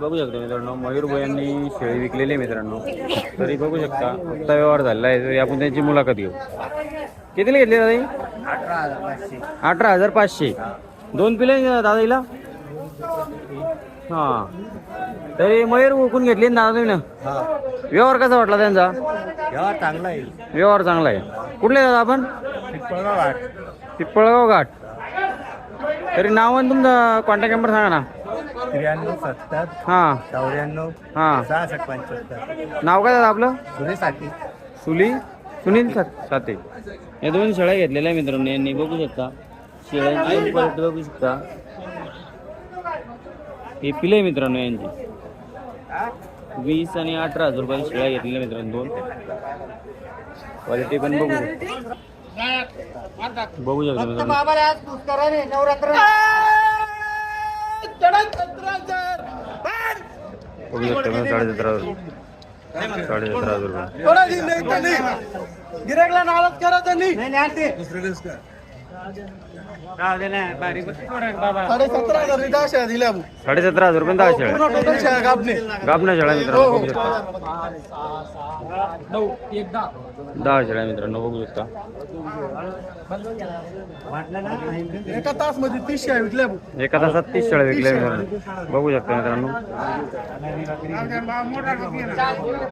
बघू शकता मित्रांनो, मयूर यांनी शेळी विकलेली आहे मित्रांनो. तरी बघू शकता फक्त व्यवहार झालेला आहे. तरी आपण त्यांची मुलाखत घेऊ. कितीला घेतली दादा ही? 18,500. दोन पिले दादा हिला. हा, तरी मयूर विकून घेतली ना दादा तुम्ही? व्यवहार कसा वाटला त्यांचा? व्यवहार चांगला आहे. व्यवहार चांगला आहे. कुठले दादा आपण? पिंपळगाव घाट. तरी नाव आणि तुमचा कॉन्टॅक्ट नंबर सांगा ना. 93 70 हां 94 हां 66 75. नाव काय दादा आपलं? सुनेसाठी सुनील साते. या दोन शेळ्या घेतलेल्या आहे मित्रांनो यांनी. बघू शकता शेळ्यांची क्वालिटी बघू शकता. हे पिले मित्रांनो यांची 20 आणि 18,000 रुपयाची शेळ्या घेतलेल्या मित्रांनो. दोन क्वालिटी पण बघू शकता. बघू शकता मित्रांनो. बघू शकता 17,500 रुपये. गिरायकला नाराज करायचं नाही. 17,000 दिल्या 17,500 रुपये 10 शेळ्या. गाबण्या शेळ्या मित्रांनो बघू शकता. 10 शेळ्या मित्रांनो बघू शकता. एका तास मध्ये 30 शेळ्या विकल्या. एका तासात 30 शेळ्या विकल्या मित्रांनो. बघू शकता मित्रांनो.